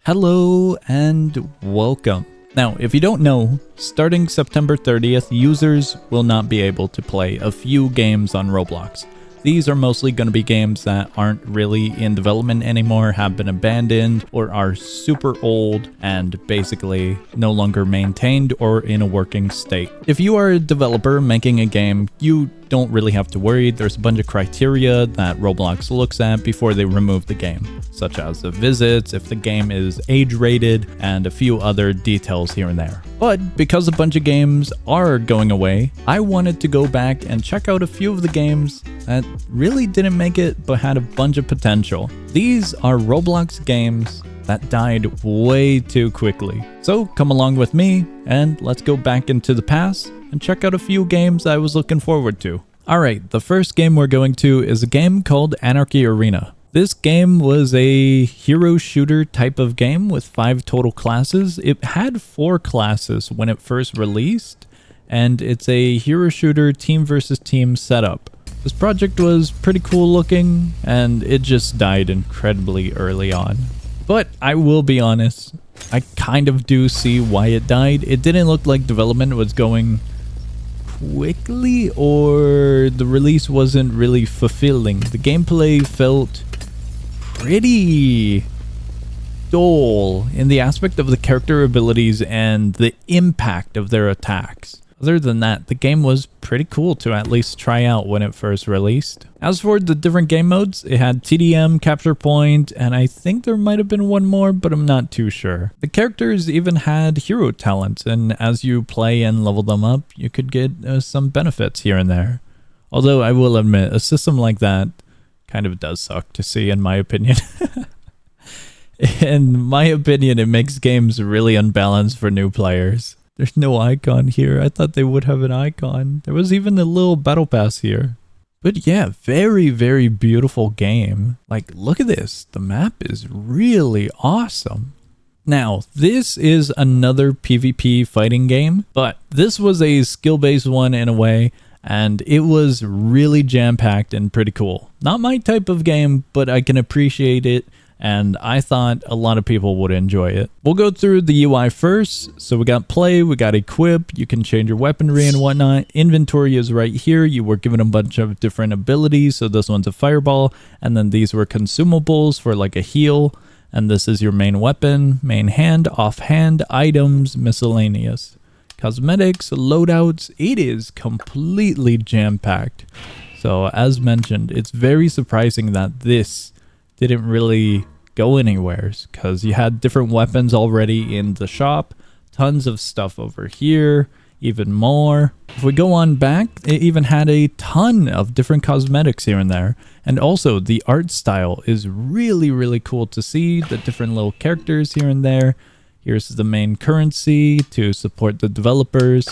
Hello and welcome. Now, if you don't know, starting September 30th, users will not be able to play a few games on Roblox. These are mostly going to be games that aren't really in development anymore, have been abandoned, or are super old and basically no longer maintained or in a working state. If you are a developer making a game, you don't really have to worry. There's a bunch of criteria that Roblox looks at before they remove the game, such as the visits, if the game is age rated, and a few other details here and there. But because a bunch of games are going away, I wanted to go back and check out a few of the games that really didn't make it but had a bunch of potential. These are Roblox games that died way too quickly. So come along with me and let's go back into the past and check out a few games I was looking forward to. Alright, the first game we're going to is a game called Anarchy Arena. This game was a hero shooter type of game with 5 total classes. It had 4 classes when it first released, and it's a hero shooter team versus team setup. This project was pretty cool looking, and it just died incredibly early on. But I will be honest, I kind of do see why it died. It didn't look like development was going quickly, or the release wasn't really fulfilling. The gameplay felt pretty dull in the aspect of the character abilities and the impact of their attacks. Other than that, the game was pretty cool to at least try out when it first released. As for the different game modes, it had TDM, Capture Point, and I think there might have been one more, but I'm not too sure. The characters even had hero talents, and as you play and level them up, you could get some benefits here and there. Although I will admit, a system like that kind of does suck to see, in my opinion. In my opinion, it makes games really unbalanced for new players. There's no icon here. I thought they would have an icon. There was even a little battle pass here. But yeah, very, very beautiful game. Like, look at this. The map is really awesome. Now, this is another PvP fighting game, but this was a skill-based one in a way, and it was really jam-packed and pretty cool. Not my type of game, but I can appreciate it, and I thought a lot of people would enjoy it. We'll go through the UI first. So we got play, we got equip, you can change your weaponry and whatnot. Inventory is right here. You were given a bunch of different abilities. So this one's a fireball, and then these were consumables for like a heal. And this is your main weapon, main hand, offhand, items, miscellaneous. Cosmetics, loadouts, it is completely jam-packed. So as mentioned, it's very surprising that this didn't really go anywhere, because you had different weapons already in the shop, tons of stuff over here, even more. If we go on back, it even had a ton of different cosmetics here and there, and also the art style is really, really cool to see, the different little characters here and there. Here's the main currency to support the developers,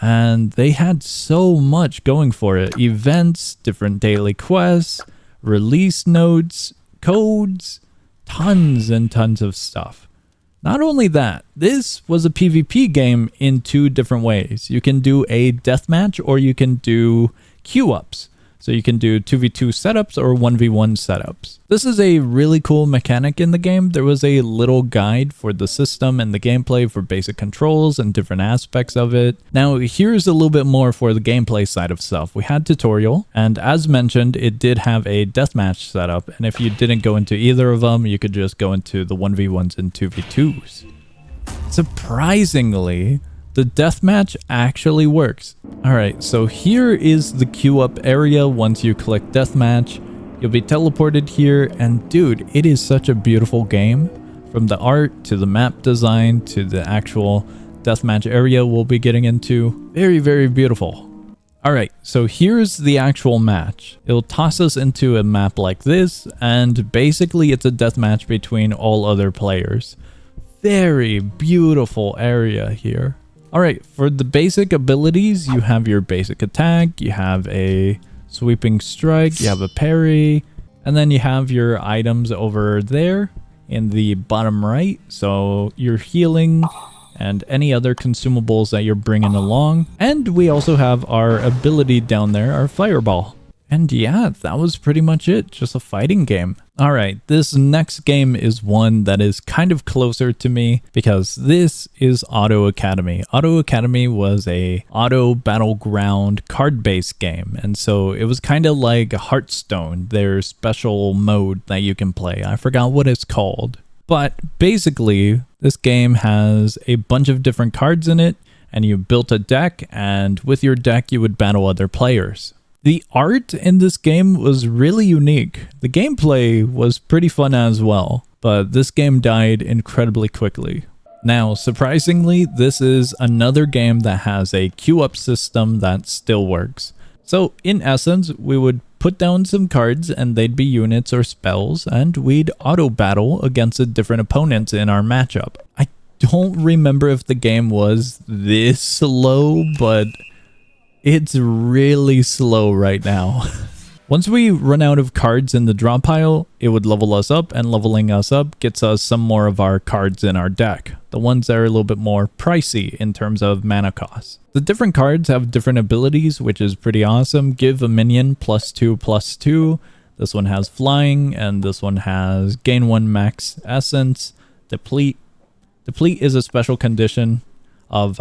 and they had so much going for it. Events, different daily quests, release notes, codes, tons and tons of stuff. Not only that, this was a PvP game in 2 different ways. You can do a deathmatch or you can do queue-ups. So you can do 2v2 setups or 1v1 setups. This is a really cool mechanic in the game. There was a little guide for the system and the gameplay for basic controls and different aspects of it. Now here's a little bit more for the gameplay side of stuff. We had tutorial, and as mentioned, it did have a deathmatch setup. And if you didn't go into either of them, you could just go into the 1v1s and 2v2s. Surprisingly, the deathmatch actually works. Alright, so here is the queue up area. Once you click deathmatch, you'll be teleported here, and dude, it is such a beautiful game. From the art to the map design to the actual deathmatch area we'll be getting into. Very, very beautiful. Alright, so here's the actual match. It'll toss us into a map like this, and basically it's a deathmatch between all other players. Very beautiful area here. Alright, for the basic abilities, you have your basic attack, you have a sweeping strike, you have a parry, and then you have your items over there in the bottom right. So your healing and any other consumables that you're bringing along. And we also have our ability down there, our fireball. And yeah, that was pretty much it, just a fighting game. Alright, this next game is one that is kind of closer to me because this is Auto Academy. Auto Academy was a auto battleground card-based game, and so it was kind of like Hearthstone, their special mode that you can play. I forgot what it's called. But basically, this game has a bunch of different cards in it, and you built a deck, and with your deck you would battle other players. The art in this game was really unique. The gameplay was pretty fun as well, but this game died incredibly quickly. Now, surprisingly, this is another game that has a queue-up system that still works. So, in essence, we would put down some cards and they'd be units or spells, and we'd auto-battle against the different opponents in our matchup. I don't remember if the game was this slow, but it's really slow right now. Once we run out of cards in the draw pile, it would level us up, and leveling us up gets us some more of our cards in our deck. The ones that are a little bit more pricey in terms of mana cost. The different cards have different abilities, which is pretty awesome. Give a minion +2/+2. This one has flying, and this one has gain 1 max essence. Deplete. Deplete is a special condition of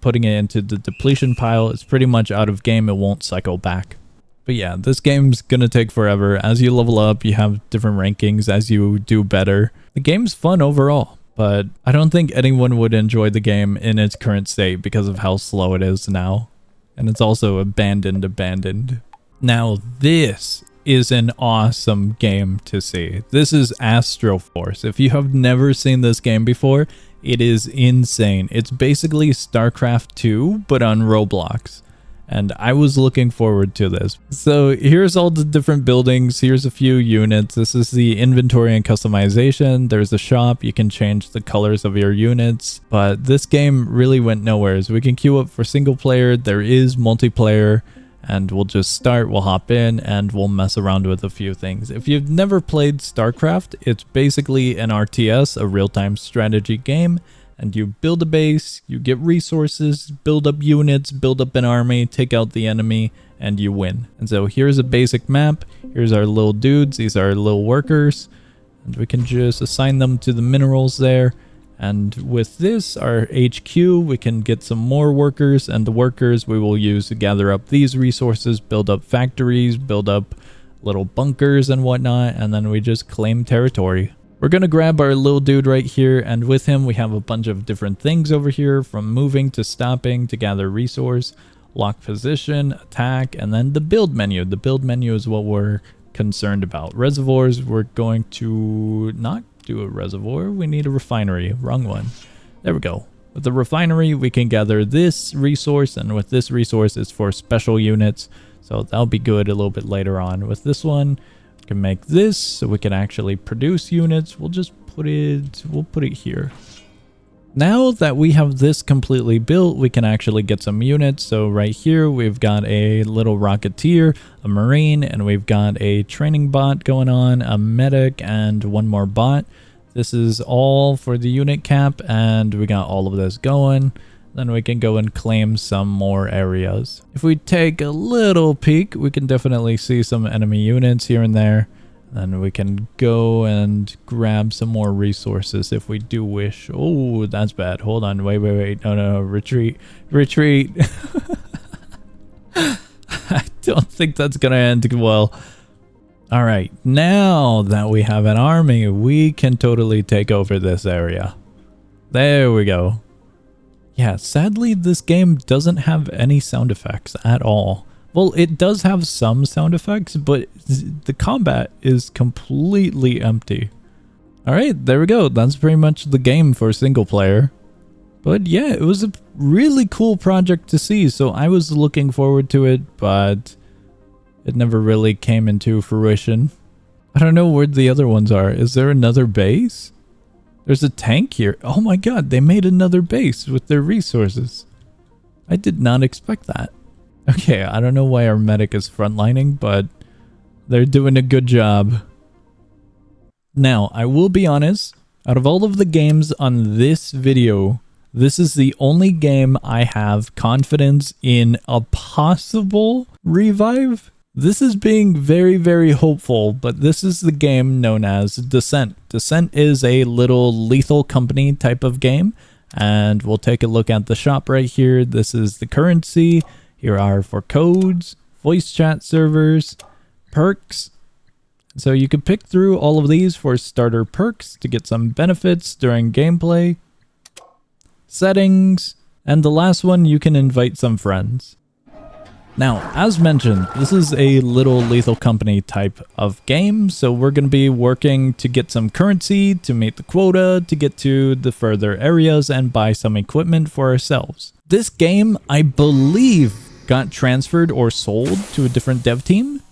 putting it into the depletion pile. It's pretty much out of game, it won't cycle back. But yeah, this game's gonna take forever. As you level up, you have different rankings as you do better. The game's fun overall, but I don't think anyone would enjoy the game in its current state because of how slow it is now. And it's also abandoned. Now this is an awesome game to see. This is Astroforce. If you have never seen this game before, it is insane. It's basically Starcraft 2, but on Roblox. And I was looking forward to this. So here's all the different buildings. Here's a few units. This is the inventory and customization. There's a shop. You can change the colors of your units. But this game really went nowhere. So we can queue up for single player. There is multiplayer. And we'll just start, we'll hop in, and we'll mess around with a few things. If you've never played Starcraft, it's basically an RTS, a real-time strategy game, and you build a base, you get resources, build up units, build up an army, take out the enemy, and you win. And so here's a basic map, here's our little dudes, these are our little workers, and we can just assign them to the minerals there. And with this, our HQ, we can get some more workers, and the workers we will use to gather up these resources, build up factories, build up little bunkers and whatnot, and then we just claim territory. We're gonna grab our little dude right here, and with him we have a bunch of different things over here, from moving to stopping to gather resource, lock position, attack, and then the build menu. The build menu is what we're concerned about. Reservoirs, we're going to not do a reservoir, we need a refinery. Wrong one. There we go. With the refinery, we can gather this resource, and with this resource, it's for special units, so that'll be good a little bit later on. With this one, we can make this, so we can actually produce units. We'll just put it here. Now that we have this completely built, we can actually get some units. So right here, we've got a little rocketeer, a marine, and we've got a training bot going on, a medic, and one more bot. This is all for the unit cap, and we got all of this going. Then we can go and claim some more areas. If we take a little peek, we can definitely see some enemy units here and there. Then we can go and grab some more resources if we do wish. Oh, that's bad. Hold on. Wait. No. Retreat. I don't think that's going to end well. All right. Now that we have an army, we can totally take over this area. There we go. Yeah, sadly, this game doesn't have any sound effects at all. Well, it does have some sound effects, but the combat is completely empty. Alright, there we go. That's pretty much the game for single player. But yeah, it was a really cool project to see, so I was looking forward to it, but it never really came into fruition. I don't know where the other ones are. Is there another base? There's a tank here. Oh my god, they made another base with their resources. I did not expect that. Okay, I don't know why our medic is frontlining, but they're doing a good job. Now, I will be honest, out of all of the games on this video, this is the only game I have confidence in a possible revive. This is being very, very hopeful, but this is the game known as Descent. Descent is a little Lethal Company type of game, and we'll take a look at the shop right here. This is the currency. Here are for codes, voice chat servers, perks. So you can pick through all of these for starter perks to get some benefits during gameplay, settings, and the last one, you can invite some friends. Now, as mentioned, this is a little Lethal Company type of game, so we're going to be working to get some currency, to meet the quota, to get to the further areas, and buy some equipment for ourselves. This game, I believe, got transferred or sold to a different dev team.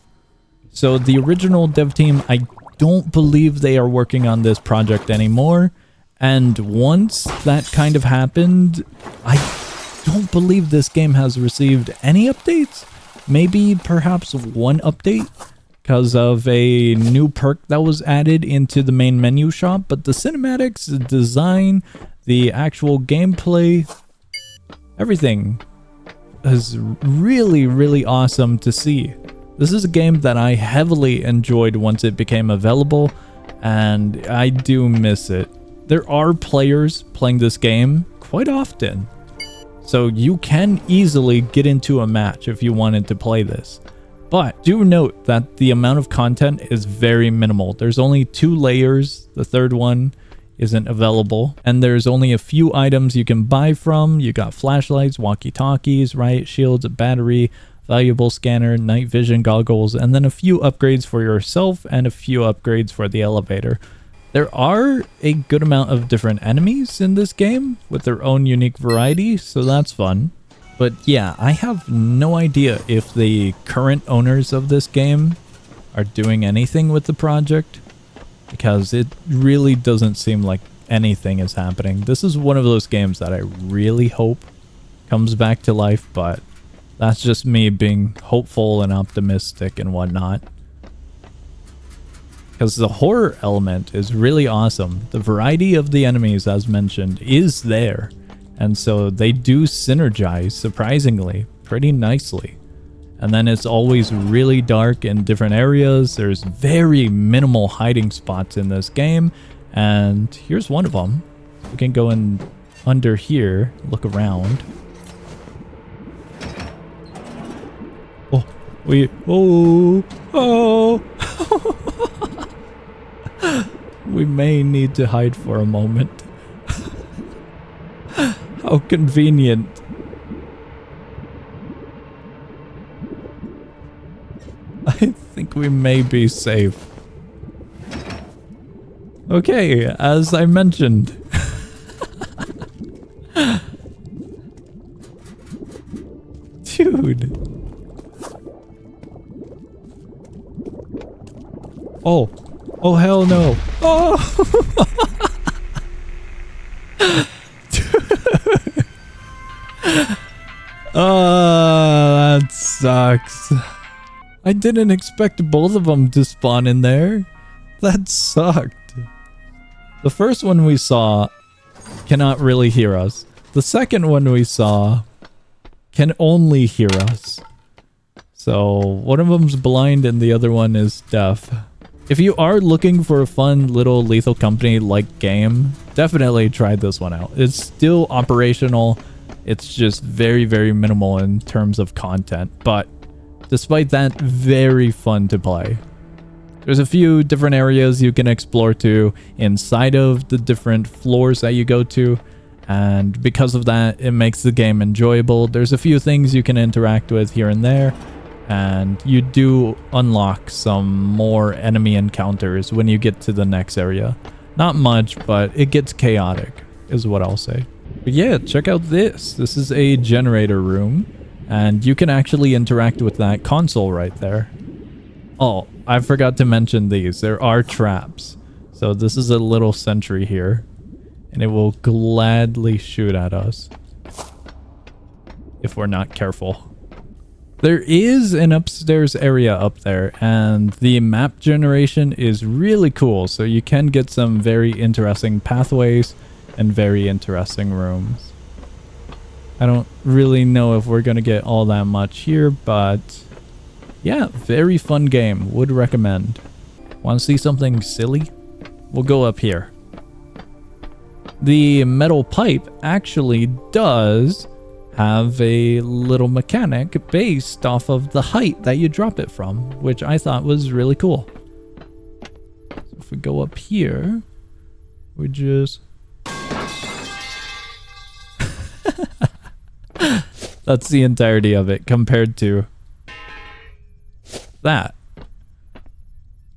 So the original dev team, I don't believe they are working on this project anymore. And once that kind of happened, I don't believe this game has received any updates. Maybe perhaps one update because of a new perk that was added into the main menu shop. But the cinematics, the design, the actual gameplay, everything is really, really awesome to see. This is a game that I heavily enjoyed once it became available, and I do miss it. There are players playing this game quite often, so you can easily get into a match if you wanted to play this. But do note that the amount of content is very minimal. There's only 2 layers, the third one isn't available, and there's only a few items you can buy from. You got flashlights, walkie-talkies, riot shields, a battery, valuable scanner, night vision goggles, and then a few upgrades for yourself and a few upgrades for the elevator. There are a good amount of different enemies in this game with their own unique variety, so that's fun. But yeah, I have no idea if the current owners of this game are doing anything with the project, because it really doesn't seem like anything is happening. This is one of those games that I really hope comes back to life, but that's just me being hopeful and optimistic and whatnot. Because the horror element is really awesome. The variety of the enemies, as mentioned, is there. And so they do synergize, surprisingly, pretty nicely. And then it's always really dark in different areas. There's very minimal hiding spots in this game. And here's one of them. We can go in under here, look around. We may need to hide for a moment. How convenient. I think we may be safe. Okay, as I mentioned. Dude. Oh, hell no. Oh! Oh, that sucks. I didn't expect both of them to spawn in there. That sucked. The first one we saw cannot really hear us. The second one we saw can only hear us. So one of them's blind and the other one is deaf. If you are looking for a fun little Lethal Company-like game, definitely try this one out. It's still operational. It's just very, very minimal in terms of content. But despite that, very fun to play. There's a few different areas you can explore to inside of the different floors that you go to. And because of that, it makes the game enjoyable. There's a few things you can interact with here and there. And you do unlock some more enemy encounters when you get to the next area. Not much, but it gets chaotic, is what I'll say. But yeah, check out this. This is a generator room, and you can actually interact with that console right there. Oh, I forgot to mention these. There are traps. So this is a little sentry here, and it will gladly shoot at us if we're not careful. There is an upstairs area up there, and the map generation is really cool, so you can get some very interesting pathways and very interesting rooms. I don't really know if we're going to get all that much here, but yeah, very fun game. Would recommend. Want to see something silly? We'll go up here. The metal pipe actually does have a little mechanic based off of the height that you drop it from, which I thought was really cool. So if we go up here, we just... That's the entirety of it compared to that.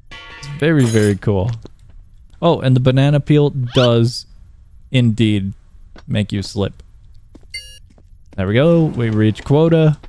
It's very, very cool. Oh, and the banana peel does indeed make you slip. There we go. We reach quota.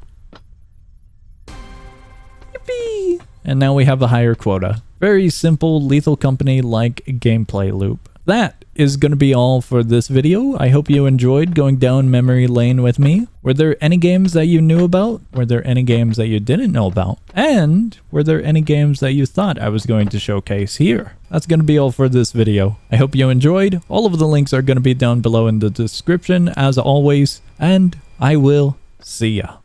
Yippee! And now we have a higher quota. Very simple Lethal Company-like gameplay loop. That is going to be all for this video. I hope you enjoyed going down memory lane with me. Were there any games that you knew about? Were there any games that you didn't know about? And were there any games that you thought I was going to showcase here? That's going to be all for this video. I hope you enjoyed. All of the links are going to be down below in the description as always, and I will see ya.